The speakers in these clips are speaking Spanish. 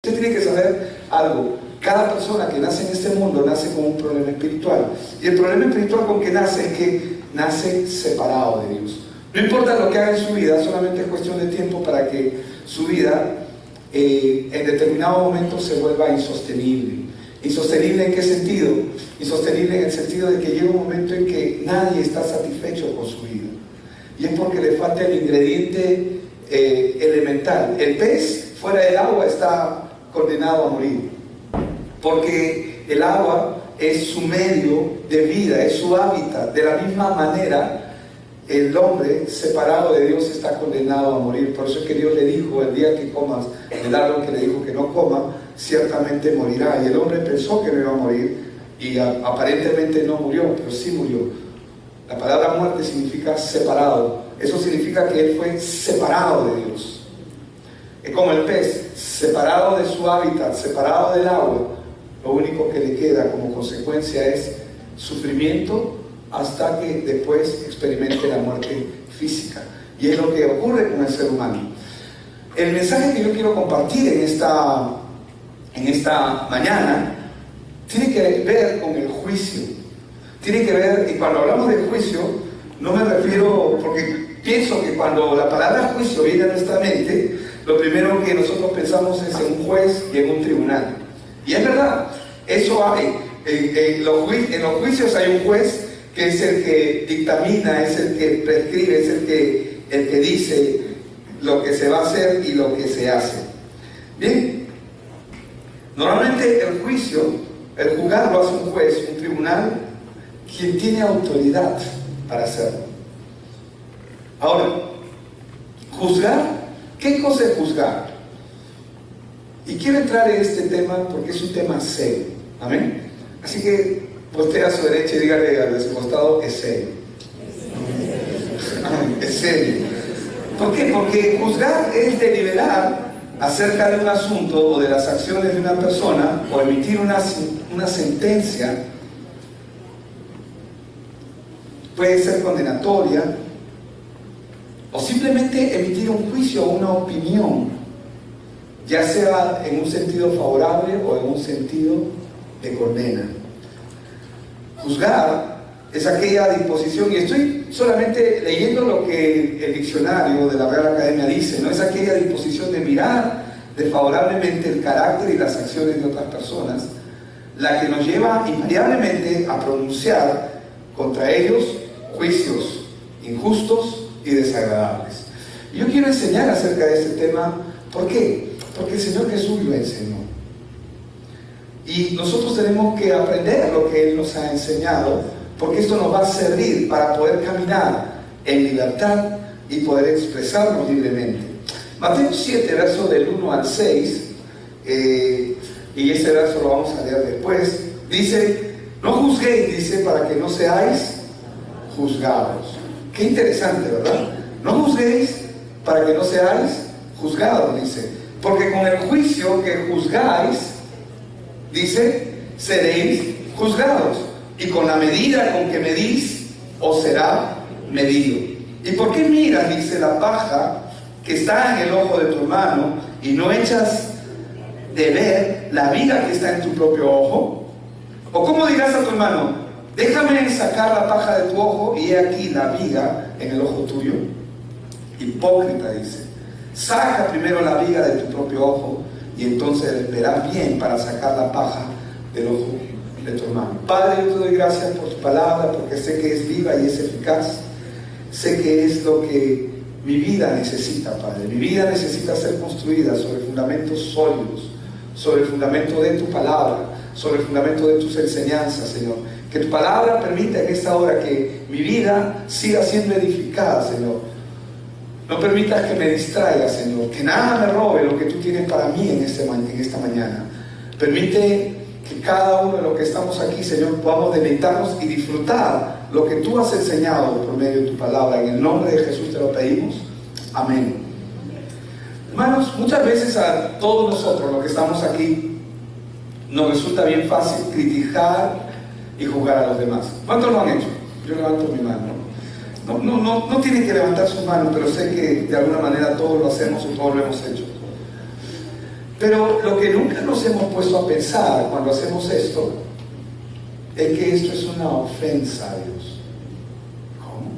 Usted tiene que saber algo. Cada persona que nace en este mundo nace con un problema espiritual. Y el problema espiritual con que nace es que nace separado de Dios. No importa lo que haga en su vida, solamente es cuestión de tiempo para que su vida en determinado momento se vuelva insostenible. ¿Insostenible en qué sentido? Insostenible en el sentido de que llega un momento en que nadie está satisfecho con su vida. Y es porque le falta el ingrediente elemental. El pez fuera del agua está condenado a morir, porque el agua es su medio de vida, es su hábitat. De la misma manera, el hombre separado de Dios está condenado a morir. Por eso es que Dios le dijo: el día que comas del árbol que le dijo que no coma, ciertamente morirá. Y el hombre pensó que no iba a morir, y aparentemente no murió, pero sí murió. La palabra muerte significa separado. Eso significa que él fue separado de Dios. Es como el pez, separado de su hábitat, separado del agua. Lo único que le queda como consecuencia es sufrimiento hasta que después experimente la muerte física. Y es lo que ocurre con el ser humano. El mensaje que yo quiero compartir en esta mañana tiene que ver con el juicio. Tiene que ver, y cuando hablamos de juicio, no me refiero, porque pienso que cuando la palabra juicio viene a nuestra mente, lo primero que nosotros pensamos es en un juez y en un tribunal. Y es verdad, eso hay. En los juicios hay un juez que es el que dictamina, es el que prescribe, es el que dice lo que se va a hacer y lo que se hace. Bien, normalmente el juicio, el juzgar lo hace un juez, un tribunal, quien tiene autoridad para hacerlo. Ahora, juzgar, ¿qué cosa es juzgar? Y quiero entrar en este tema porque es un tema serio. Amén. Así que voltea a su derecha y dígale al de su costado: es serio. Es serio. ¿Por qué? Porque juzgar es deliberar acerca de un asunto o de las acciones de una persona, o emitir una sentencia. Puede ser condenatoria, o simplemente emitir un juicio o una opinión, ya sea en un sentido favorable o en un sentido de condena. Juzgar es aquella disposición, y estoy solamente leyendo lo que el diccionario de la Real Academia dice, ¿no? Es aquella disposición de mirar desfavorablemente el carácter y las acciones de otras personas, la que nos lleva invariablemente a pronunciar contra ellos juicios injustos y desagradables. Y yo quiero enseñar acerca de este tema. ¿Por qué? Porque el Señor Jesús lo enseñó. Y nosotros tenemos que aprender lo que Él nos ha enseñado, porque esto nos va a servir para poder caminar en libertad y poder expresarnos libremente. Mateo 7, verso del 1 al 6, y ese verso lo vamos a leer después, dice: no juzguéis, dice, para que no seáis juzgados. Qué interesante, ¿verdad? No juzguéis para que no seáis juzgados, dice. Porque con el juicio que juzgáis, dice, seréis juzgados. Y con la medida con que medís, os será medido. ¿Y por qué miras, dice, la paja que está en el ojo de tu hermano y no echas de ver la viga que está en tu propio ojo? ¿O cómo dirás a tu hermano: déjame sacar la paja de tu ojo y he aquí la viga en el ojo tuyo? Hipócrita, dice, saca primero la viga de tu propio ojo y entonces verás bien para sacar la paja del ojo de tu hermano. Padre, yo te doy gracias por tu palabra, porque sé que es viva y es eficaz. Sé que es lo que mi vida necesita, Padre. Mi vida necesita ser construida sobre fundamentos sólidos, sobre el fundamento de tu palabra, sobre el fundamento de tus enseñanzas, Señor. Que tu palabra permita en esta hora que mi vida siga siendo edificada, Señor. No permitas que me distraiga, Señor. Que nada me robe lo que tú tienes para mí en esta mañana. Permite que cada uno de los que estamos aquí, Señor, podamos deleitarnos y disfrutar lo que tú has enseñado por medio de tu palabra. En el nombre de Jesús te lo pedimos. Amén. Hermanos, muchas veces a todos nosotros los que estamos aquí nos resulta bien fácil criticar y juzgar a los demás. ¿Cuántos lo han hecho? Yo levanto mi mano. No tienen que levantar sus manos, pero sé que de alguna manera todos lo hacemos o todos lo hemos hecho. Pero lo que nunca nos hemos puesto a pensar cuando hacemos esto es que esto es una ofensa a Dios. ¿Cómo?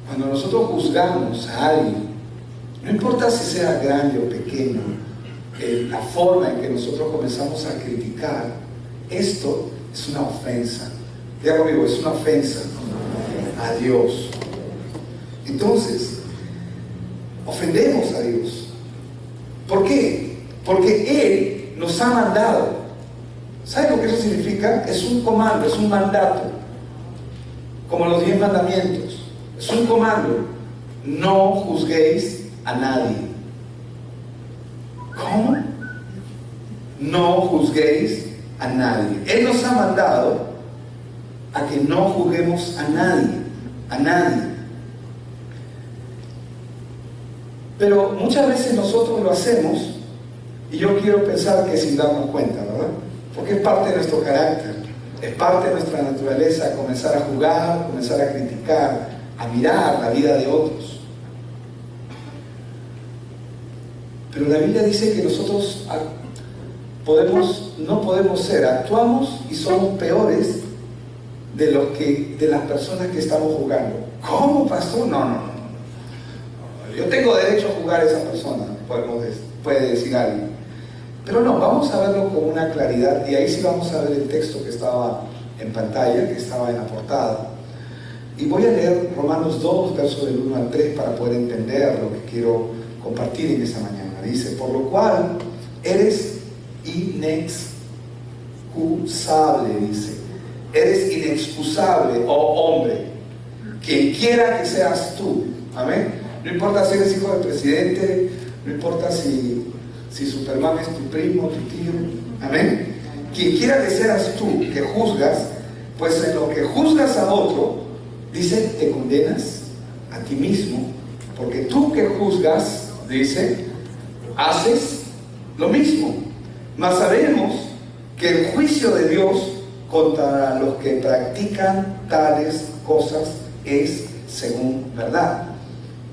Cuando nosotros juzgamos a alguien, no importa si sea grande o pequeño, la forma en que nosotros comenzamos a criticar, esto es una ofensa. Diga conmigo, es una ofensa a Dios. Entonces, ofendemos a Dios. ¿Por qué? Porque Él nos ha mandado. ¿Sabe lo que eso significa? Es un comando, es un mandato. Como los 10 mandamientos. Es un comando. No juzguéis a nadie. ¿Cómo? No juzguéis a nadie. Él nos ha mandado a que no juzguemos a nadie. A nadie. Pero muchas veces nosotros lo hacemos, y yo quiero pensar que sin darnos cuenta, ¿verdad? Porque es parte de nuestro carácter, es parte de nuestra naturaleza comenzar a juzgar, comenzar a criticar, a mirar la vida de otros. Pero la Biblia dice que nosotros no podemos ser, actuamos y somos peores de las personas que estamos juzgando. ¿Cómo, pastor? No. Yo tengo derecho a juzgar a esa persona, puede decir alguien. Pero no, vamos a verlo con una claridad, y ahí sí vamos a ver el texto que estaba en pantalla, que estaba en la portada. Y voy a leer Romanos 2, versos del 1 al 3, para poder entender lo que quiero compartir en esta mañana. Dice, por lo cual eres inexcusable, dice. Eres inexcusable, oh hombre, quien quiera que seas tú. Amén. No importa si eres hijo del presidente, no importa si Superman es tu primo, tu tío. Amén. Quien quiera que seas tú, que juzgas, pues en lo que juzgas a otro, dice, te condenas a ti mismo, porque tú que juzgas, dice, haces lo mismo. Mas sabemos que el juicio de Dios contra los que practican tales cosas es según verdad.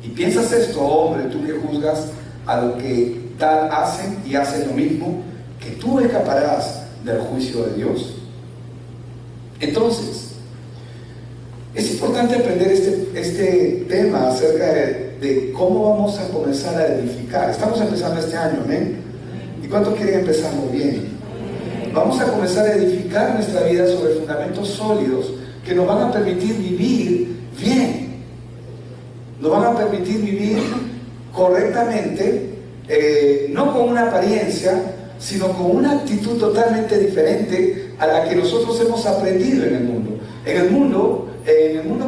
Y piensas esto, hombre, tú que juzgas a lo que tal hacen y hacen lo mismo, que tú escaparás del juicio de Dios. Entonces, es importante aprender este tema acerca de cómo vamos a comenzar a edificar. Estamos empezando este año, ¿amén? ¿Y cuántos quieren empezarlo bien? Vamos a comenzar a edificar nuestra vida sobre fundamentos sólidos que nos van a permitir vivir bien. Nos van a permitir vivir correctamente, no con una apariencia, sino con una actitud totalmente diferente a la que nosotros hemos aprendido en el mundo. En el mundo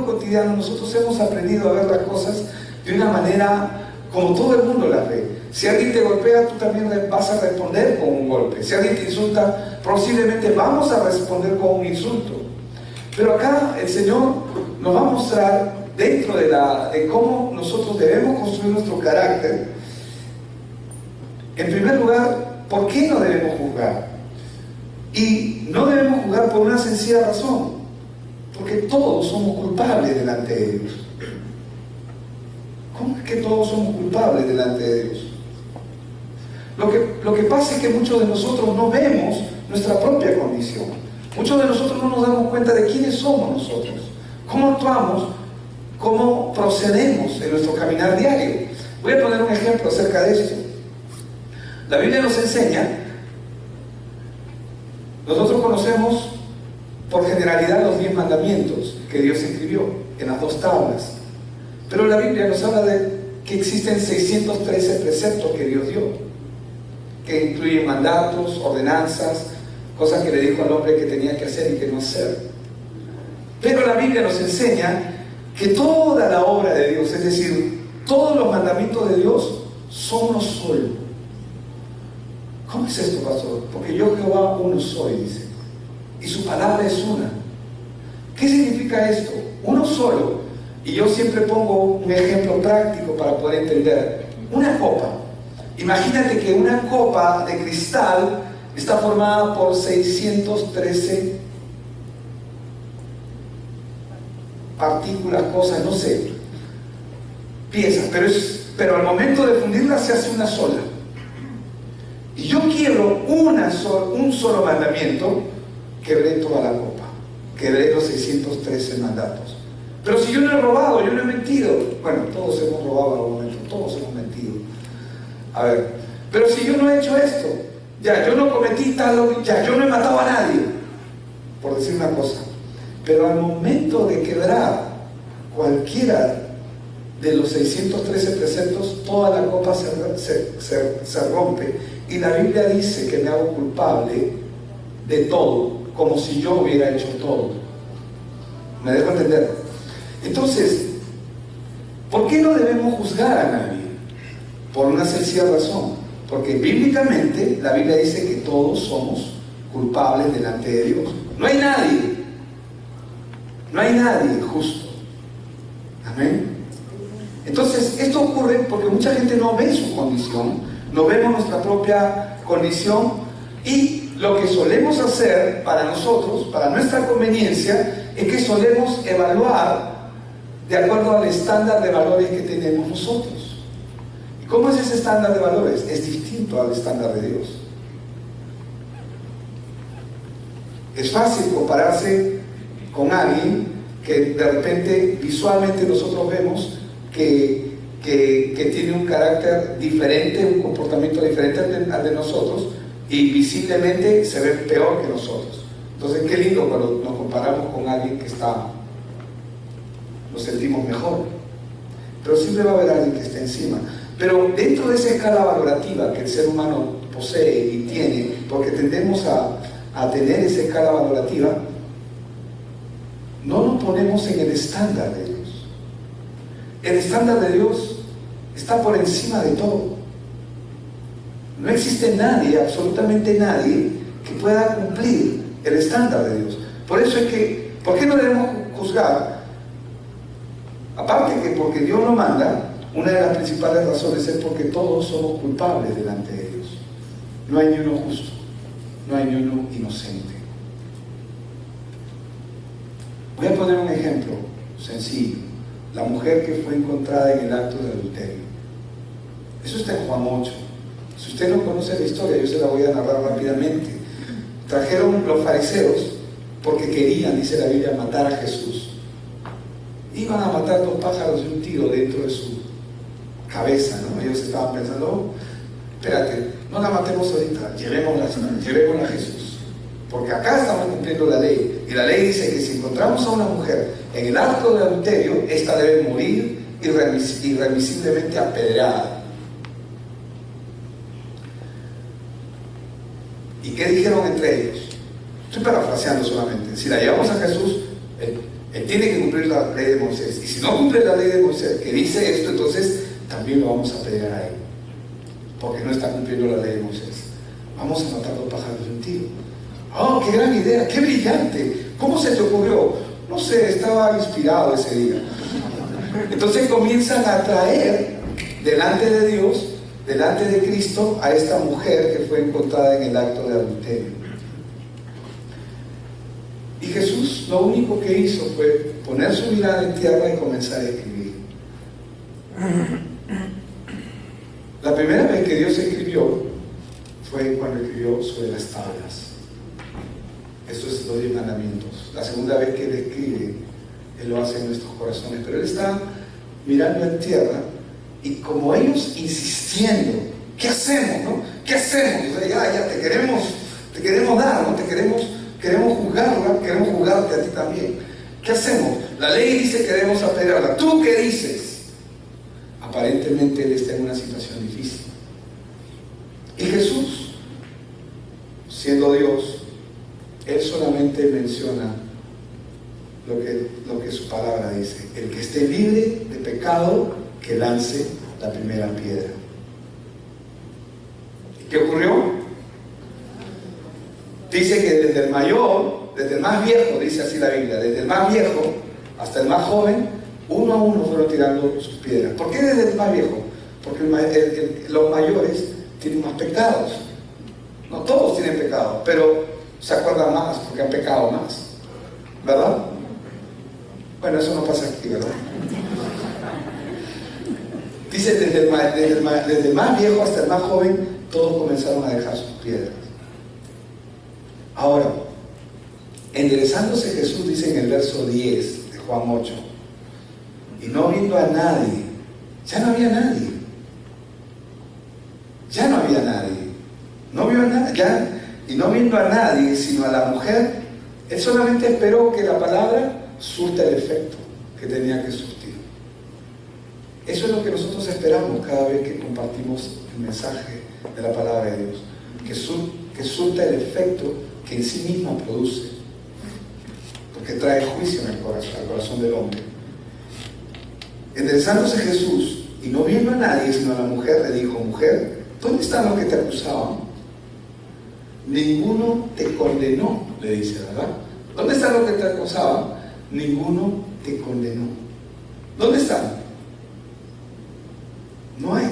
cotidiano nosotros hemos aprendido a ver las cosas de una manera como todo el mundo las ve. Si alguien te golpea, tú también vas a responder con un golpe. Si alguien te insulta, posiblemente vamos a responder con un insulto. Pero acá el Señor nos va a mostrar dentro de cómo nosotros debemos construir nuestro carácter. En primer lugar, ¿por qué no debemos juzgar? Y no debemos juzgar por una sencilla razón, porque todos somos culpables delante de Dios. ¿Cómo es que todos somos culpables delante de Dios? Lo que pasa es que muchos de nosotros no vemos nuestra propia condición. Muchos de nosotros no nos damos cuenta de quiénes somos nosotros, cómo actuamos, cómo procedemos en nuestro caminar diario. Voy a poner un ejemplo acerca de esto. La Biblia nos enseña, nosotros conocemos por generalidad los 10 mandamientos que Dios escribió en las 2 tablas, pero la Biblia nos habla de que existen 613 preceptos que Dios dio, que incluyen mandatos, ordenanzas, cosas que le dijo al hombre que tenía que hacer y que no hacer. Pero la Biblia nos enseña que toda la obra de Dios, es decir, todos los mandamientos de Dios son uno solo. ¿Cómo es esto, pastor? Porque yo, Jehová, uno soy, dice, y su palabra es una. ¿Qué significa esto? Uno solo. Y yo siempre pongo un ejemplo práctico para poder entender. Una copa. Imagínate que una copa de cristal está formada por 613 partículas, cosas, no sé, piezas, pero al momento de fundirla se hace una sola. y yo quiebro un solo mandamiento, quebré toda la copa, quebré los 613 mandatos. Pero si yo no he robado, yo no he mentido, bueno, todos hemos robado en algún momento, todos hemos mentido. A ver, pero si yo no he hecho esto, ya, yo no cometí tal, ya, yo no he matado a nadie, por decir una cosa. Pero al momento de quebrar cualquiera de los 613 preceptos, toda la copa se rompe, y la Biblia dice que me hago culpable de todo, como si yo hubiera hecho todo. ¿Me dejo entender? Entonces, ¿por qué no debemos juzgar a nadie? Por una sencilla razón, porque bíblicamente la Biblia dice que todos somos culpables delante de Dios. No hay nadie justo. Amén. Entonces, esto ocurre porque mucha gente no ve su condición, no vemos nuestra propia condición, y lo que solemos hacer para nosotros, para nuestra conveniencia, es que solemos evaluar de acuerdo al estándar de valores que tenemos nosotros. ¿Y cómo es ese estándar de valores? Es distinto al estándar de Dios. Es fácil compararse con alguien que de repente visualmente nosotros vemos que tiene un carácter diferente, un comportamiento diferente al de nosotros, y visiblemente se ve peor que nosotros. Entonces, qué lindo cuando nos comparamos con alguien que nos sentimos mejor. Pero siempre va a haber alguien que esté encima. Pero dentro de esa escala valorativa que el ser humano posee y tiene, porque tendemos a tener esa escala valorativa, no nos ponemos en el estándar de Dios. El estándar de Dios está por encima de todo. No existe nadie, absolutamente nadie, que pueda cumplir el estándar de Dios. Por eso es que, ¿por qué no debemos juzgar? Aparte que porque Dios lo manda, una de las principales razones es porque todos somos culpables delante de Dios. No hay ni uno justo, no hay ni uno inocente. Voy a poner un ejemplo sencillo. La mujer que fue encontrada en el acto de adulterio. Eso está en Juan 8. Si usted no conoce la historia, yo se la voy a narrar rápidamente. Trajeron los fariseos porque querían, dice la Biblia, matar a Jesús. Iban a matar 2 pájaros de un tiro dentro de su cabeza, ¿no? Ellos estaban pensando, oh, espérate, no la matemos ahorita, llevémosla a Jesús. Porque acá estamos cumpliendo la ley. Y la ley dice que si encontramos a una mujer en el acto de adulterio, esta debe morir irremisiblemente apedreada. ¿Y qué dijeron entre ellos? Estoy parafraseando solamente. Si la llevamos a Jesús, él tiene que cumplir la ley de Moisés. Y si no cumple la ley de Moisés, que dice esto, entonces también lo vamos a apedrear a él. Porque no está cumpliendo la ley de Moisés. Vamos a matar 2 pájaros de un tiro. ¡Oh, qué gran idea! ¡Qué brillante! ¿Cómo se te ocurrió? No sé, estaba inspirado ese día. Entonces comienzan a traer delante de Dios, delante de Cristo, a esta mujer que fue encontrada en el acto de adulterio. Y Jesús lo único que hizo fue poner su mirada en tierra y comenzar a escribir. La primera vez que Dios escribió fue cuando escribió sobre las tablas. Eso es los 10 mandamientos. La segunda vez que Él escribe, Él lo hace en nuestros corazones. Pero Él está mirando en tierra, y como ellos insistiendo, ¿qué hacemos? ¿No? ¿Qué hacemos? O sea, ya te queremos dar, ¿no? Queremos juzgarla, queremos juzgarte a ti también. ¿Qué hacemos? La ley dice que debemos apedrearla. ¿Tú qué dices? Aparentemente Él está en una situación difícil. Y Jesús, siendo Dios, Él solamente menciona lo que su palabra dice. El que esté libre de pecado, que lance la primera piedra. ¿Y qué ocurrió? Dice que desde el mayor, desde el más viejo, dice así la Biblia, desde el más viejo hasta el más joven, uno a uno fueron tirando sus piedras. ¿Por qué desde el más viejo? Porque los mayores tienen más pecados. No todos tienen pecados, pero se acuerdan más porque han pecado más, ¿verdad? Bueno, eso no pasa aquí, ¿verdad? Dice desde el más viejo hasta el más joven, todos comenzaron a dejar sus piedras. Ahora, enderezándose Jesús, dice en el verso 10 de Juan 8, y no viendo a nadie, ya no había nadie, no vio a nadie, y no viendo a nadie, sino a la mujer, él solamente esperó que la palabra surta el efecto que tenía que surtir. Eso es lo que nosotros esperamos cada vez que compartimos el mensaje de la palabra de Dios, que surta el efecto que en sí misma produce, porque trae juicio en el corazón, al corazón del hombre. Enderezándose Jesús y no viendo a nadie sino a la mujer, le dijo: mujer, ¿dónde están los que te acusaban? Ninguno te condenó, le dice, ¿verdad? ¿Dónde están los que te acusaban? Ninguno te condenó. ¿Dónde están? No hay.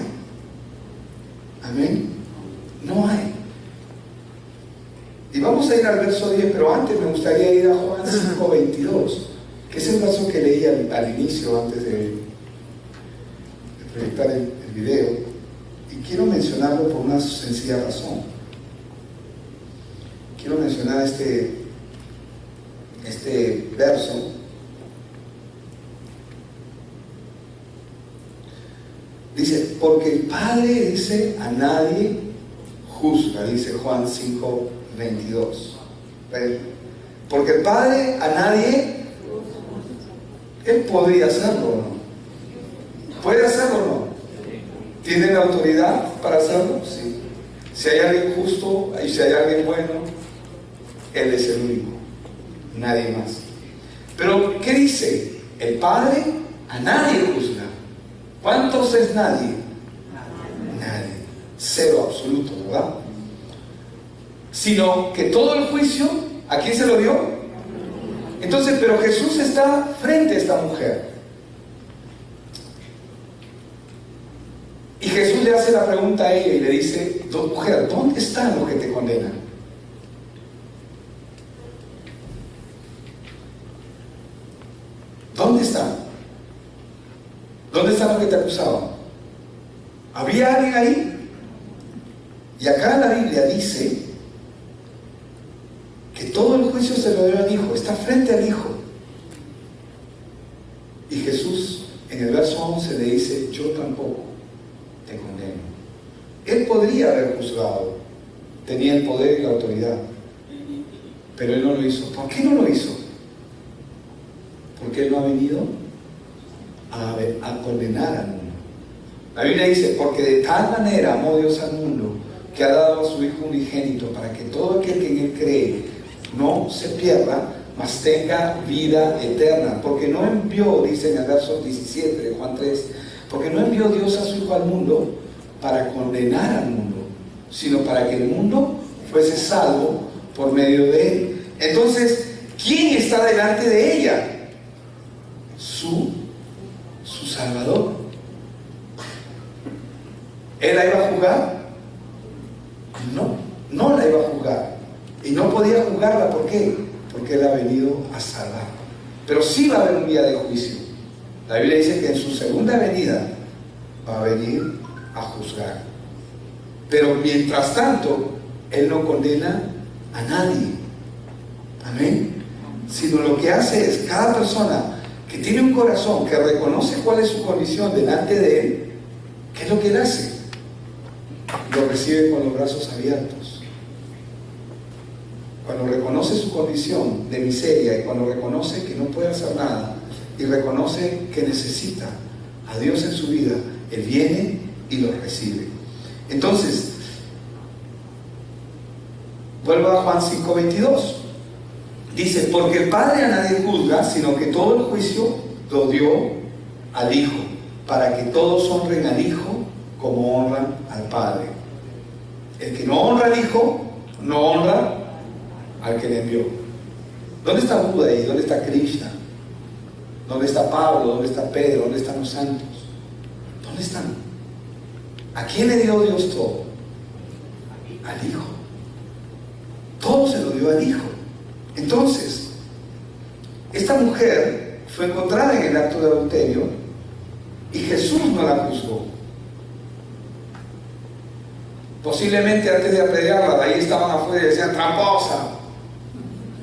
Amén. No hay. Y vamos a ir al verso 10, pero antes me gustaría ir a Juan 5:22, que es el verso que leí al inicio, antes de proyectar el video, y quiero mencionarlo por una sencilla razón. Quiero mencionar este verso. Dice, porque el Padre, dice, a nadie juzga, dice Juan 5:22. Porque el Padre a nadie, Él podría hacerlo o no. ¿Puede hacerlo o no? ¿Tiene la autoridad para hacerlo? Sí. Si hay alguien justo y si hay alguien bueno, Él es el único, nadie más. Pero, ¿qué dice? El Padre a nadie juzga. ¿Cuántos es nadie? Nadie. Cero absoluto, ¿verdad? Sino que todo el juicio, ¿a quién se lo dio? Entonces, pero Jesús está frente a esta mujer. Y Jesús le hace la pregunta a ella y le dice: mujer, ¿dónde están los que te condenan? ¿Dónde están? ¿Dónde están los que te acusaban? ¿Había alguien ahí? Y acá la Biblia dice que todo el juicio se lo dio al Hijo, está frente al Hijo. Y Jesús en el verso 11 le dice: yo tampoco te condeno. Él podría haber juzgado, tenía el poder y la autoridad, pero Él no lo hizo. ¿Por qué no lo hizo? Porque Él no ha venido a condenar al mundo. La Biblia dice: porque de tal manera amó Dios al mundo, que ha dado a su Hijo unigénito, para que todo aquel que en Él cree no se pierda, mas tenga vida eterna. Porque no envió, dice en el verso 17 de Juan 3, porque no envió Dios a su Hijo al mundo para condenar al mundo, sino para que el mundo fuese salvo por medio de Él. Entonces, ¿quién está delante de ella? Su Salvador. ¿Él la iba a juzgar? No la iba a juzgar. Y no podía juzgarla. ¿Por qué? Porque Él ha venido a salvar. Pero sí va a haber un día de juicio. La Biblia dice que en su segunda venida va a venir a juzgar. Pero mientras tanto, Él no condena a nadie. Amén. Sino lo que hace es, cada persona que tiene un corazón que reconoce cuál es su condición delante de Él, ¿qué es lo que Él hace? Lo recibe con los brazos abiertos. Cuando reconoce su condición de miseria y cuando reconoce que no puede hacer nada y reconoce que necesita a Dios en su vida, Él viene y lo recibe. Entonces, vuelvo a Juan 5:22. Dice: porque el Padre a nadie juzga, sino que todo el juicio lo dio al Hijo, para que todos honren al Hijo como honran al Padre. El que no honra al Hijo, no honra al que le envió. ¿Dónde está Buda ahí? ¿Dónde está Krishna? ¿Dónde está Pablo? ¿Dónde está Pedro? ¿Dónde están los santos? ¿Dónde están? ¿A quién le dio Dios todo? Al Hijo. Todo se lo dio al Hijo. Entonces, esta mujer fue encontrada en el acto de adulterio y Jesús no la juzgó. Posiblemente antes de apedrearla, ahí estaban afuera y decían: tramposa,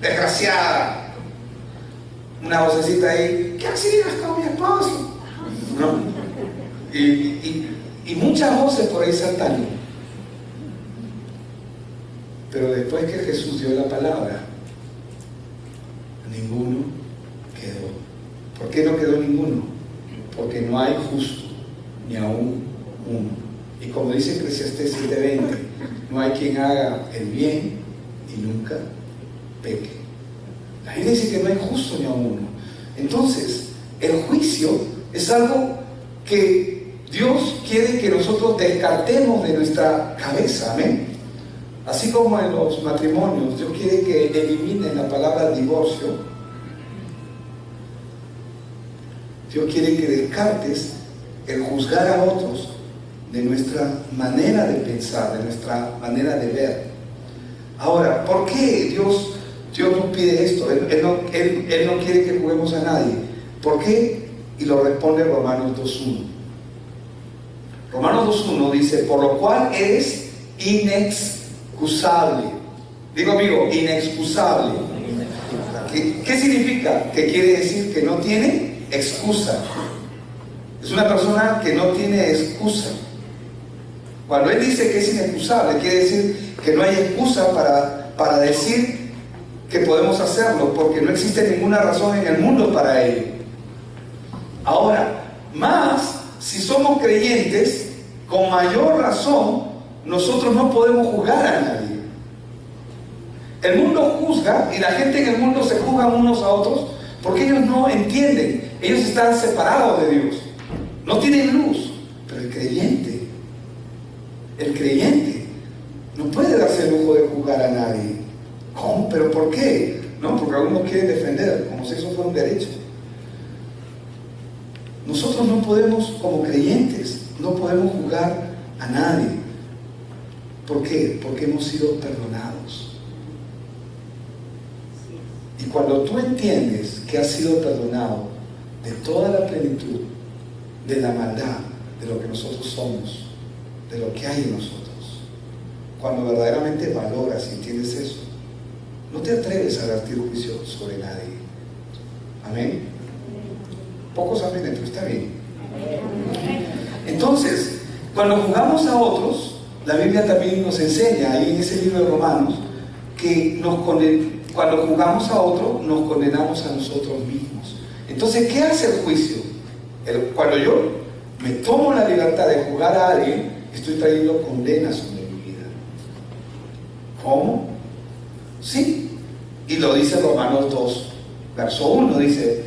desgraciada. Una vocecita ahí: ¿qué hacías con mi esposo? ¿No? Y muchas voces por ahí saltan. Pero después que Jesús dio la palabra, ninguno quedó. ¿Por qué no quedó ninguno? Porque no hay justo, ni aún uno. Y como dice Eclesiastés 7:20, no hay quien haga el bien y nunca peque. La Biblia dice que no hay justo ni aún uno. Entonces, el juicio es algo que Dios quiere que nosotros descartemos de nuestra cabeza. Amén. Así como en los matrimonios, Dios quiere que eliminen la palabra divorcio. Dios quiere que descartes el juzgar a otros de nuestra manera de pensar, de nuestra manera de ver. Ahora, ¿por qué Dios nos pide esto? Él no quiere que juguemos a nadie. ¿Por qué? Y lo responde Romanos 2:1. Romanos 2:1 dice: por lo cual eres inexcusable. Digo, amigo, inexcusable. ¿Qué significa? Que quiere decir que no tiene excusa. Es una persona que no tiene excusa. Cuando él dice que es inexcusable, quiere decir que no hay excusa para decir que podemos hacerlo, porque no existe ninguna razón en el mundo para ello. Ahora, más si somos creyentes, con mayor razón, nosotros no podemos juzgar a nadie. El mundo juzga, y la gente en el mundo se juzga unos a otros porque ellos no entienden. Ellos están separados de Dios, no tienen luz. Pero el creyente no puede darse el lujo de juzgar a nadie. ¿Cómo? ¿Pero por qué? No, porque algunos quieren defender como si eso fuera un derecho. Nosotros no podemos, como creyentes, no podemos juzgar a nadie. ¿Por qué? Porque hemos sido perdonados. Y cuando tú entiendes que has sido perdonado de toda la plenitud, de la maldad, de lo que nosotros somos, de lo que hay en nosotros, cuando verdaderamente valoras y entiendes eso, no te atreves a darte juicio sobre nadie. Amén. Pocos amén, pero está bien. Entonces, cuando juzgamos a otros, la Biblia también nos enseña, ahí en ese libro de Romanos, que cuando juzgamos a otro, nos condenamos a nosotros mismos. Entonces, ¿qué hace el juicio? Cuando yo me tomo la libertad de juzgar a alguien, estoy trayendo condena sobre mi vida. ¿Cómo? Sí. Y lo dice Romanos 2, verso 1, dice: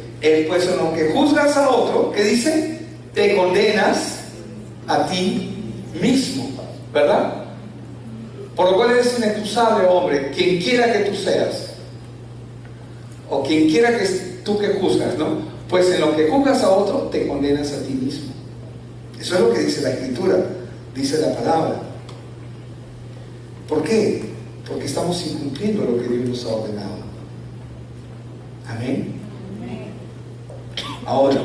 pues en lo que juzgas a otro, ¿qué dice? Te condenas a ti mismo, ¿verdad? Por lo cual eres inexcusable, hombre, quien quiera que tú seas, o quien quiera que tú que juzgas, ¿no? Pues en lo que juzgas a otro, te condenas a ti mismo. Eso es lo que dice la Escritura, dice la palabra. ¿Por qué? Porque estamos incumpliendo lo que Dios nos ha ordenado. Amén. Ahora,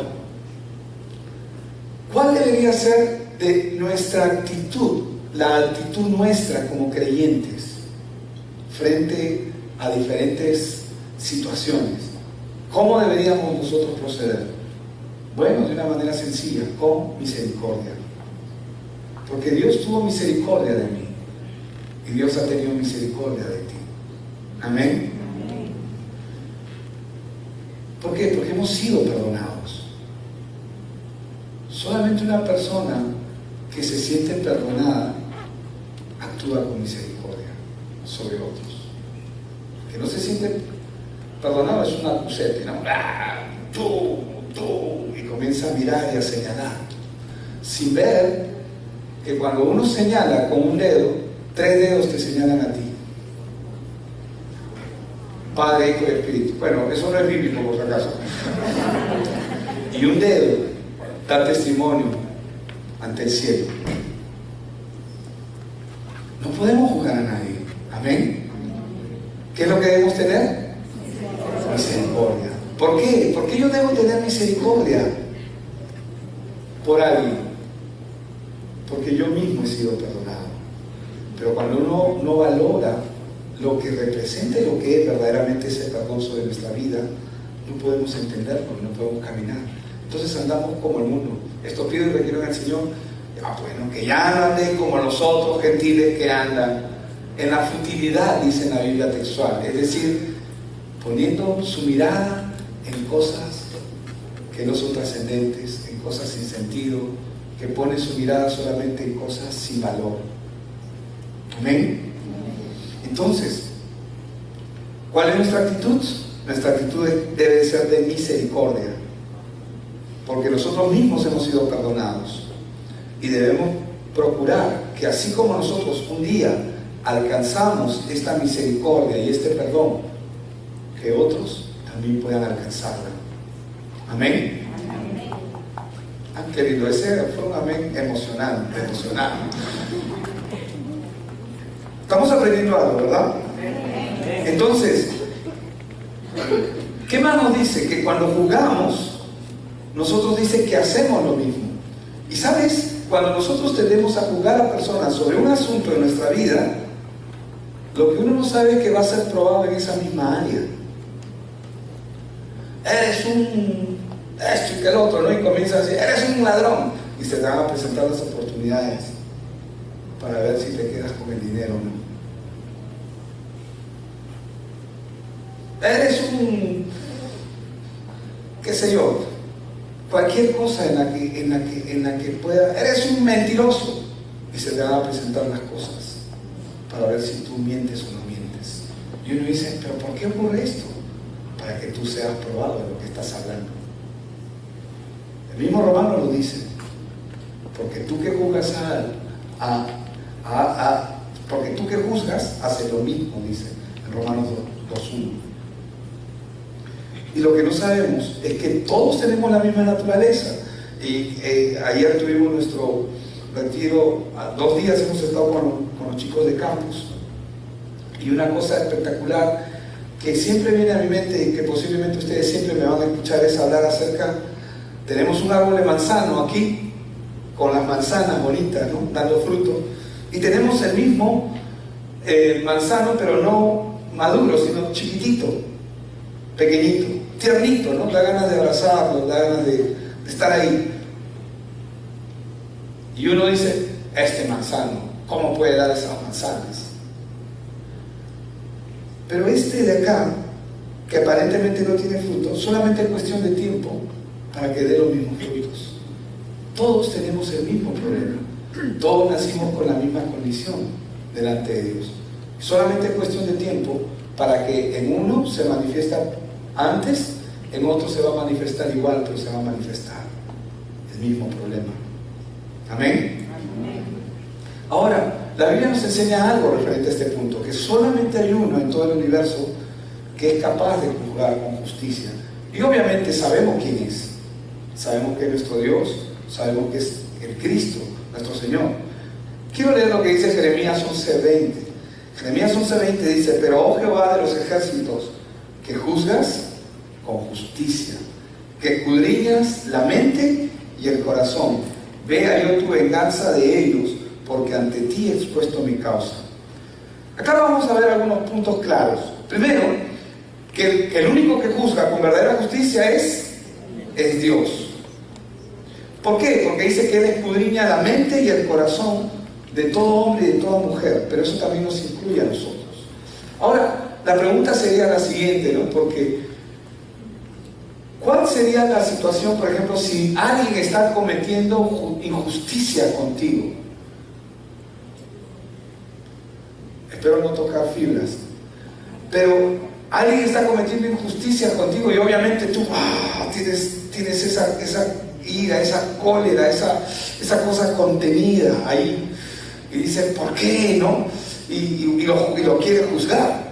¿cuál debería ser de nuestra actitud, la actitud nuestra como creyentes frente a diferentes situaciones? ¿Cómo deberíamos nosotros proceder? Bueno, de una manera sencilla, con misericordia. Porque Dios tuvo misericordia de mí y Dios ha tenido misericordia de ti. Amén. ¿Por qué? Porque hemos sido perdonados. Solamente una persona que se siente perdonada actúa con misericordia sobre otros. Que no se siente perdonado es un acusete, ¿no? Tú, y comienza a mirar y a señalar, sin ver que cuando uno señala con un dedo, 3 dedos te señalan a ti: Padre, Hijo y Espíritu. Bueno, eso no es bíblico, por si acaso. Y un dedo da testimonio ante el cielo. No podemos juzgar a nadie. Amén. ¿Qué es lo que debemos tener? Misericordia. ¿Por qué? ¿Por qué yo debo tener misericordia por alguien? Porque yo mismo he sido perdonado. Pero cuando uno no valora lo que representa y lo que es verdaderamente ese perdón sobre nuestra vida, no podemos entenderlo, no podemos caminar. Entonces andamos como el mundo. Esto pido y requiero al Señor, bueno, que ya no anden como los otros gentiles que andan en la futilidad, dice en la Biblia textual, es decir, poniendo su mirada en cosas que no son trascendentes, en cosas sin sentido, que pone su mirada solamente en cosas sin valor. Amén. Entonces, ¿cuál es nuestra actitud? Nuestra actitud debe ser de misericordia, porque nosotros mismos hemos sido perdonados y debemos procurar que así como nosotros un día alcanzamos esta misericordia y este perdón, que otros también puedan alcanzarla. Amén. Han querido, ese fue un amén emocional. Estamos aprendiendo algo, ¿verdad? Entonces, ¿qué más nos dice? Que cuando juzgamos, nosotros dice que hacemos lo mismo. Y sabes, cuando nosotros tendemos a juzgar a personas sobre un asunto de nuestra vida, lo que uno no sabe es que va a ser probado en esa misma área. Eres un esto y que el otro, ¿no? Y comienza a decir, eres un ladrón. Y se te van a presentar las oportunidades para ver si te quedas con el dinero o no. Eres un, qué sé yo, cualquier cosa en la que pueda, eres un mentiroso. Y se te van a presentar las cosas para ver si tú mientes o no mientes. Y uno dice, pero ¿por qué ocurre esto? Para que tú seas probado de lo que estás hablando. El mismo Romano lo dice, porque tú que juzgas porque tú que juzgas haces lo mismo, dice en Romanos 2:1. Y lo que no sabemos es que todos tenemos la misma naturaleza. Y ayer tuvimos nuestro retiro, 2 días hemos estado con los chicos de campus, y una cosa espectacular que siempre viene a mi mente y que posiblemente ustedes siempre me van a escuchar es hablar acerca. Tenemos un árbol de manzano aquí, con las manzanas bonitas, ¿no? Dando fruto. Y tenemos el mismo manzano, pero no maduro, sino chiquitito, pequeñito, tiernito, ¿no? Da ganas de abrazarlo, da ganas de estar ahí. Y uno dice, este manzano, ¿cómo puede dar esas manzanas? Pero este de acá, que aparentemente no tiene fruto, solamente es cuestión de tiempo para que dé los mismos frutos. Todos tenemos el mismo problema. Todos nacimos con la misma condición delante de Dios. Solamente es cuestión de tiempo para que en uno se manifiesta antes, en otro se va a manifestar igual, pero se va a manifestar el mismo problema. Amén. Ahora, la Biblia nos enseña algo referente a este punto, que solamente hay uno en todo el universo que es capaz de juzgar con justicia. Y obviamente sabemos quién es. Sabemos que es nuestro Dios, sabemos que es el Cristo, nuestro Señor. Quiero leer lo que dice Jeremías 11:20. Jeremías 11:20 dice, pero oh Jehová de los ejércitos, que juzgas con justicia, que escudriñas la mente y el corazón, vea yo tu venganza de ellos, porque ante ti he expuesto mi causa. Acá vamos a ver algunos puntos claros. Primero, que el único que juzga con verdadera justicia es Dios. ¿Por qué? Porque dice que Él escudriña la mente y el corazón de todo hombre y de toda mujer, pero eso también nos incluye a nosotros. Ahora, la pregunta sería la siguiente, ¿no? Porque ¿cuál sería la situación, por ejemplo, si alguien está cometiendo injusticia contigo? Espero no tocar fibras, pero alguien está cometiendo injusticia contigo y obviamente tú tienes esa ira, esa cólera, esa cosa contenida ahí, y dices, ¿por qué? ¿No? Y lo quiere juzgar.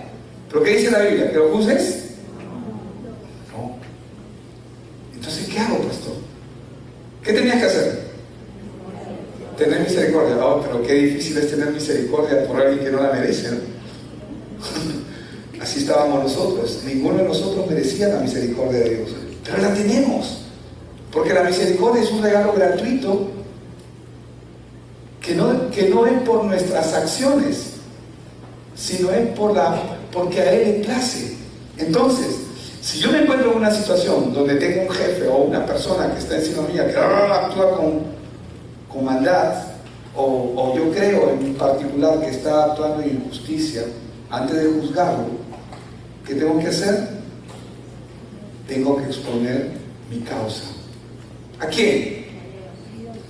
¿Pero qué dice la Biblia? ¿Que lo juzgues? No. Entonces, ¿qué hago, pastor? ¿Qué tenías que hacer? Tener misericordia. Oh, pero qué difícil es tener misericordia por alguien que no la merece, ¿no? Así estábamos nosotros. Ninguno de nosotros merecía la misericordia de Dios, pero la tenemos, porque la misericordia es un regalo gratuito que no es por nuestras acciones, sino es porque a Él le place. Entonces, si yo me encuentro en una situación donde tengo un jefe o una persona que está encima mía que actúa con maldad, o yo creo en particular que está actuando en injusticia, antes de juzgarlo, ¿qué tengo que hacer? Tengo que exponer mi causa. ¿A quién?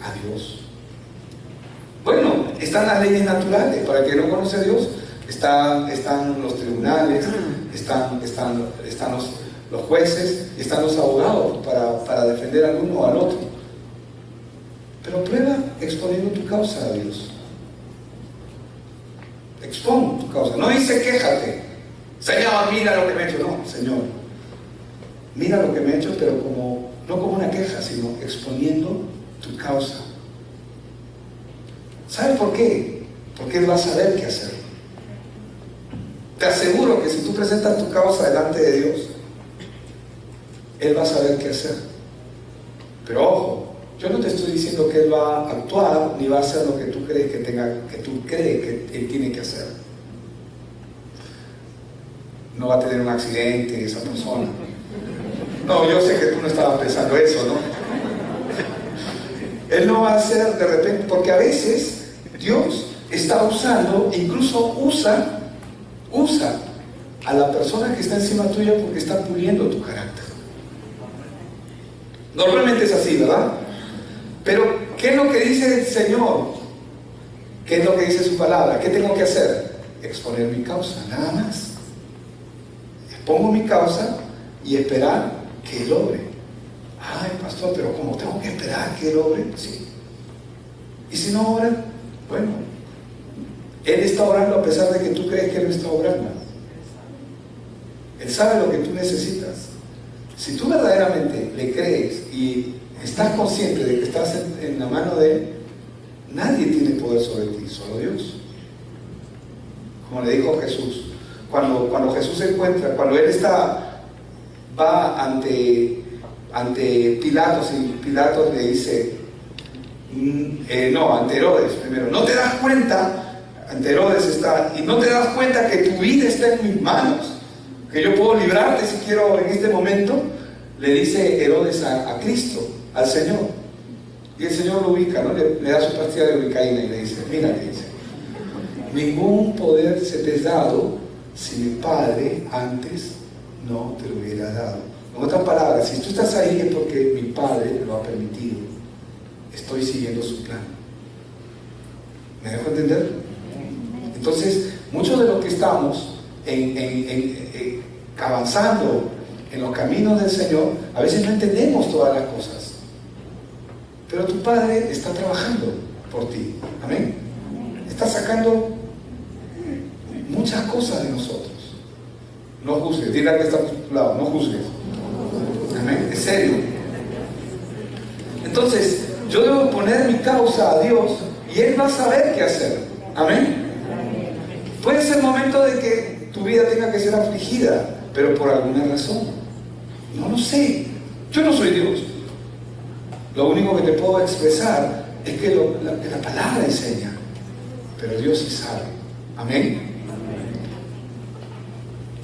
A Dios. Bueno, están las leyes naturales. Para el que no conoce a Dios, están los tribunales, están los jueces, están los abogados para defender al uno o al otro. Pero prueba exponiendo tu causa a Dios. Expon tu causa. No dice quéjate. Señor, mira lo que me he hecho. No, Señor, mira lo que me he hecho, pero no como una queja, sino exponiendo tu causa. ¿Sabes por qué? Porque Él va a saber qué hacer. Te aseguro que si tú presentas tu causa delante de Dios, Él va a saber qué hacer. Pero ojo, yo no te estoy diciendo que Él va a actuar ni va a hacer lo que tú crees que Él tiene que hacer. No va a tener un accidente esa persona. No, yo sé que tú no estabas pensando eso, ¿no? Él no va a hacer de repente, porque a veces Dios está usando, incluso usa a la persona que está encima tuya porque está puliendo tu carácter. Normalmente es así, ¿verdad? Pero, ¿qué es lo que dice el Señor? ¿Qué es lo que dice su palabra? ¿Qué tengo que hacer? Exponer mi causa, nada más. Expongo mi causa y esperar que Él obre. Ay, pastor, pero ¿cómo tengo que esperar que Él obre? Sí. ¿Y si no ora? Bueno, Él está orando a pesar de que tú crees que Él no está obrando. Él sabe lo que tú necesitas. Si tú verdaderamente le crees y estás consciente de que estás en la mano de Él, nadie tiene poder sobre ti, solo Dios. Como le dijo Jesús, cuando Jesús se encuentra, cuando Él va ante Pilatos, y Pilatos le dice, ante Herodes primero, ¿no te das cuenta? Ante Herodes está, y no te das cuenta que tu vida está en mis manos, que yo puedo librarte si quiero en este momento. Le dice Herodes a Cristo, al Señor, y el Señor lo ubica, ¿no? Le da su pastilla de ubicaína y le dice, mira, le dice, ningún poder se te es dado si mi Padre antes no te lo hubiera dado. En otras palabras, si tú estás ahí es porque mi Padre lo ha permitido. Estoy siguiendo su plan. ¿Me dejo entender? Entonces, muchos de los que estamos avanzando en los caminos del Señor, a veces no entendemos todas las cosas. Pero tu Padre está trabajando por ti. Amén. Está sacando muchas cosas de nosotros. No juzgues. Dile al que está a tu lado, no juzgues. Amén. Es serio. Entonces, yo debo poner mi causa a Dios y Él va a saber qué hacer. Amén. Puede ser momento de que tu vida tenga que ser afligida, pero por alguna razón. No lo sé. Yo no soy Dios. Lo único que te puedo expresar es que la palabra enseña, pero Dios sí sabe. Amén.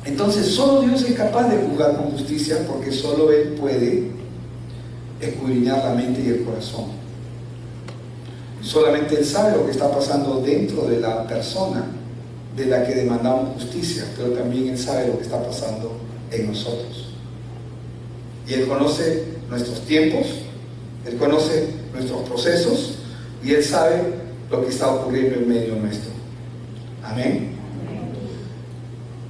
Entonces, solo Dios es capaz de juzgar con justicia, porque solo Él puede escudriñar la mente y el corazón. Solamente Él sabe lo que está pasando dentro de la persona de la que demandamos justicia, pero también Él sabe lo que está pasando en nosotros. Y Él conoce nuestros tiempos, Él conoce nuestros procesos, y Él sabe lo que está ocurriendo en medio nuestro. Amén.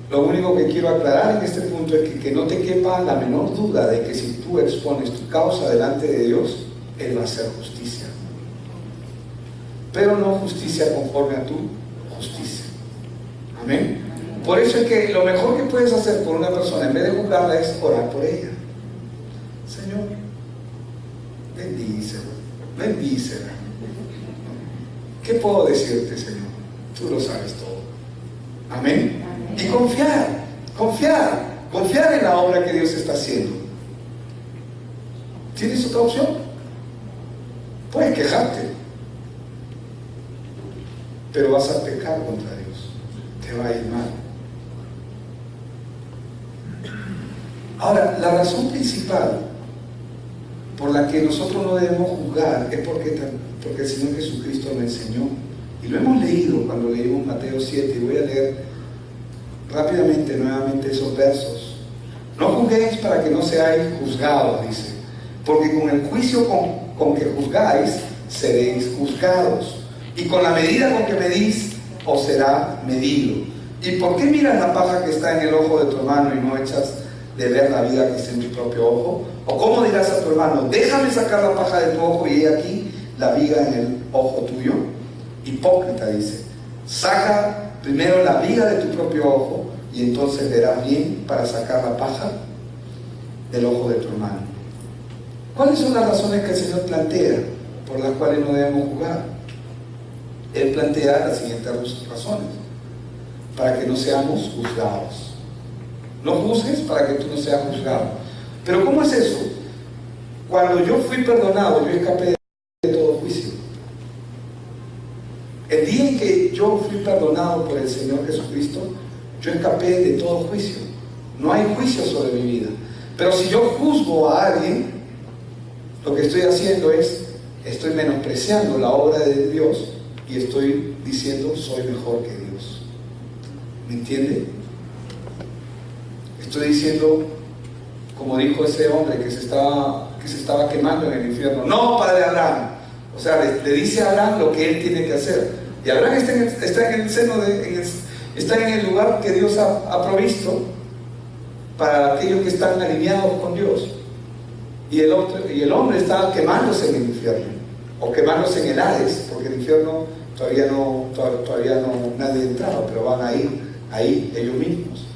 Lo único que quiero aclarar en este punto es que no te quepa la menor duda de que si tú expones tu causa delante de Dios, Él va a hacer justicia. Pero no justicia conforme a tu justicia. Amén. Por eso es que lo mejor que puedes hacer por una persona, en vez de juzgarla, es orar por ella. Señor, bendícela. ¿Qué puedo decirte, Señor? Tú lo sabes todo. Amén. Y confiar en la obra que Dios está haciendo. ¿Tienes otra opción? Puedes quejarte. pero vas a pecar contra Dios, te va a ir mal. Ahora, la razón principal por la que nosotros no debemos juzgar es porque el Señor Jesucristo lo enseñó. Y lo hemos leído cuando leímos Mateo 7, y voy a leer rápidamente nuevamente esos versos. No juzguéis para que no seáis juzgados, dice, porque con el juicio con que juzgáis, seréis juzgados, y con la medida con que medís, os será medido. ¿Y por qué miras la paja que está en el ojo de tu hermano y no echas de ver la vida que está en tu propio ojo? ¿O cómo dirás a tu hermano, déjame sacar la paja de tu ojo y he aquí la viga en el ojo tuyo? Hipócrita, dice, saca primero la viga de tu propio ojo y entonces verás bien para sacar la paja del ojo de tu hermano. ¿Cuáles son las razones que el Señor plantea por las cuales no debemos juzgar? Él plantea las siguientes razones: para que no seamos juzgados. No juzgues para que tú no seas juzgado. Pero ¿cómo es eso? Cuando yo fui perdonado, yo escapé de todo juicio. El día en que yo fui perdonado por el Señor Jesucristo, yo escapé de todo juicio. No hay juicio sobre mi vida. Pero si yo juzgo a alguien, lo que estoy haciendo es, estoy menospreciando la obra de Dios y estoy diciendo, soy mejor que Dios. ¿Me entiende? Estoy diciendo, como dijo ese hombre que se estaba quemando en el infierno, no, padre Abraham. O sea, le dice a Abraham lo que él tiene que hacer. Y Abraham está en el seno está en el lugar que Dios ha provisto para aquellos que están alineados con Dios. Y el hombre está quemándose en el infierno, o quemándose en el Hades, porque el infierno todavía no nadie ha entrado, pero van a ir ahí ellos mismos.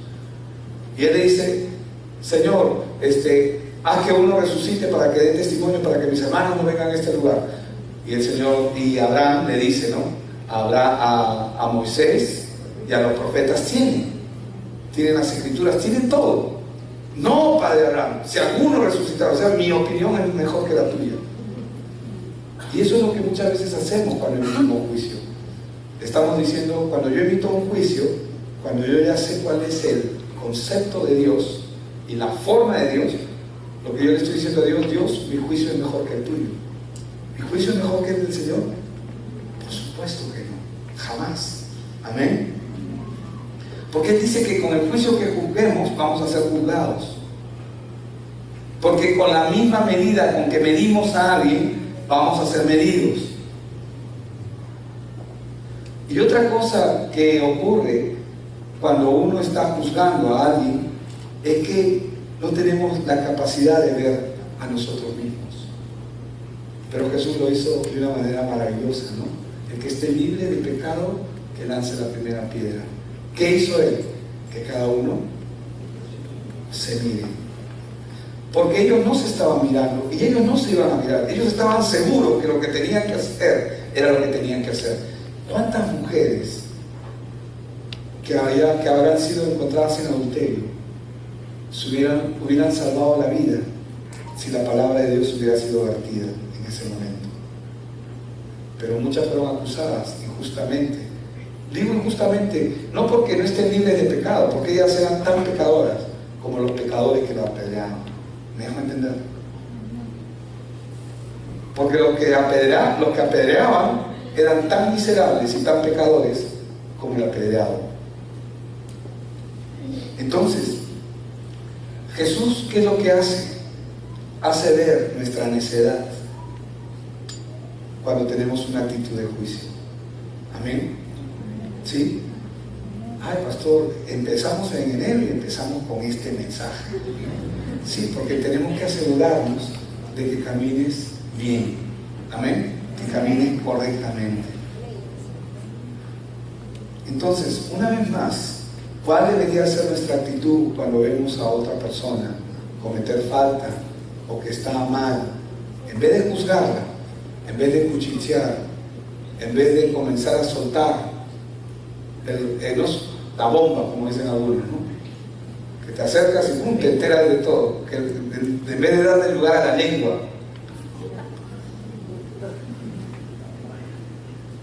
Y él le dice, Señor, haz que uno resucite para que dé testimonio, para que mis hermanos no vengan a este lugar. Y Abraham le dice, ¿no? A Moisés y a los profetas tienen las escrituras, tienen todo. No, padre Abraham, si alguno resucitara, o sea, mi opinión es mejor que la tuya. Y eso es lo que muchas veces hacemos cuando emitimos juicio. Estamos diciendo, cuando yo emito un juicio, cuando yo ya sé cuál es el concepto de Dios y la forma de Dios, lo que yo le estoy diciendo a Dios, Dios, mi juicio es mejor que el tuyo. ¿Mi juicio es mejor que el del Señor? Por supuesto que no, jamás. Amén. Porque Él dice que con el juicio que juzguemos vamos a ser juzgados. Porque con la misma medida con que medimos a alguien, vamos a ser medidos. Y otra cosa que ocurre cuando uno está juzgando a alguien es que no tenemos la capacidad de ver a nosotros mismos. Pero Jesús lo hizo de una manera maravillosa, ¿no? El que esté libre de pecado, que lance la primera piedra. ¿Qué hizo Él? Que cada uno se mire. Porque ellos no se estaban mirando y ellos no se iban a mirar. Ellos estaban seguros que lo que tenían que hacer era lo que tenían que hacer. ¿Cuántas mujeres que habrán sido encontradas en adulterio hubieran salvado la vida si la palabra de Dios hubiera sido vertida en ese momento? Pero muchas fueron acusadas injustamente. Digo injustamente, no porque no estén libres de pecado, porque ellas sean tan pecadoras como los pecadores que la apedreaban. ¿Me dejo entender? Porque los que apedreaban eran tan miserables y tan pecadores como el apedreado. Entonces, Jesús, ¿qué es lo que hace? Hace ver nuestra necedad cuando tenemos una actitud de juicio. Amén. ¿Sí? Ay, pastor, empezamos en enero y empezamos con este mensaje. Sí, porque tenemos que asegurarnos de que camines bien. Amén. Que camines correctamente. Entonces, una vez más, ¿cuál debería ser nuestra actitud cuando vemos a otra persona cometer falta o que está mal? En vez de juzgarla, en vez de cuchichear, en vez de comenzar a soltar la bomba, como dicen algunos, ¿no? Que te acercas y ¡pum!, te enteras de todo, que en vez de darle lugar a la lengua.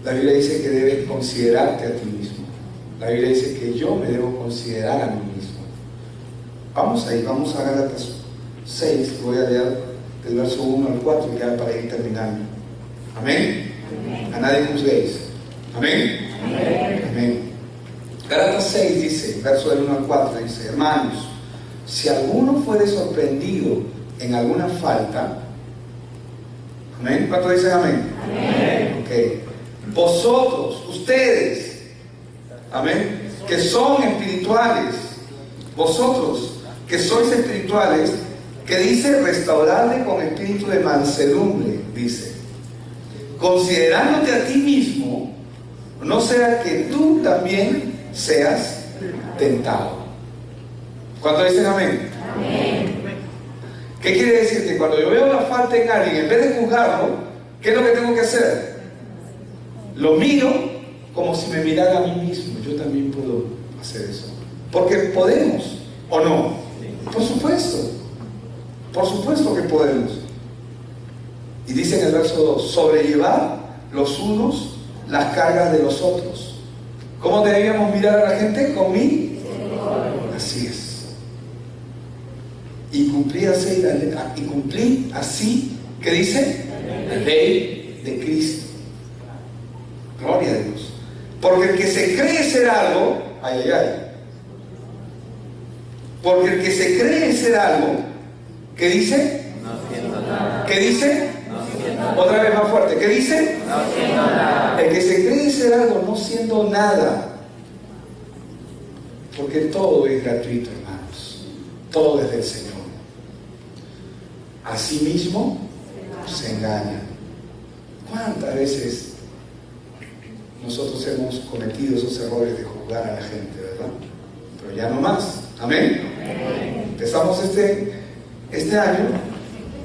La Biblia dice que debes considerarte a ti mismo. La Biblia dice que yo me debo considerar a mí mismo. Vamos ahí, vamos a Gálatas 6, voy a leer del verso 1 al 4 ya para ir terminando. Amén. A nadie juzguéis. Amén. Amén. Gálatas 6 dice, verso del 1 al 4, dice: hermanos, si alguno fuere sorprendido en alguna falta, amén. ¿Cuánto dicen amén? Amén. Ok. Vosotros, ustedes, amén, que son espirituales, vosotros que sois espirituales, que dice restaurarle con espíritu de mansedumbre, dice, considerándote a ti mismo, no sea que tú también seas tentado. ¿Cuánto dicen amén? Amén. ¿Qué quiere decir? Que cuando yo veo la falta en alguien, en vez de juzgarlo, ¿qué es lo que tengo que hacer? Lo miro como si me mirara a mí mismo. Yo también puedo hacer eso. Porque podemos, ¿o no? Por supuesto que podemos. Y dice en el verso 2, sobrellevar los unos las cargas de los otros. ¿Cómo deberíamos mirar a la gente? Con mí. Así es. Y cumplir así, ¿qué dice? La ley de Cristo. Gloria a Dios. Porque el que se cree ser algo, ay, ay, ay. Porque el que se cree ser algo, ¿qué dice? No siento nada. ¿Qué dice? No siento nada. Otra vez más fuerte. ¿Qué dice? No siento nada. El que se cree ser algo no siendo nada. Porque todo es gratuito, hermanos. Todo es del Señor. Asimismo se engaña. ¿Cuántas veces nosotros hemos cometido esos errores de juzgar a la gente, verdad? Pero ya no más. Amén. Empezamos este año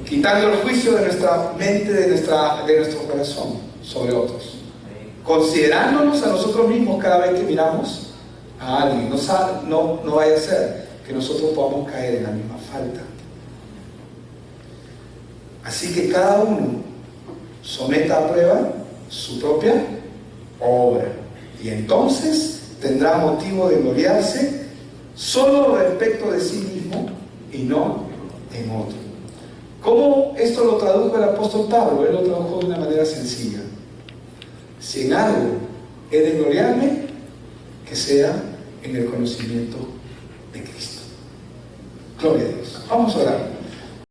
quitando el juicio de nuestra mente, de nuestro corazón sobre otros, considerándonos a nosotros mismos cada vez que miramos a alguien. No vaya a ser que nosotros podamos caer en la misma falta. Así que cada uno someta a prueba su propia obra, y entonces tendrá motivo de gloriarse solo respecto de sí mismo y no en otro. ¿Cómo esto lo tradujo el apóstol Pablo? Él lo tradujo de una manera sencilla: si en algo he de gloriarme, que sea en el conocimiento de Cristo. Gloria a Dios. Vamos a orar.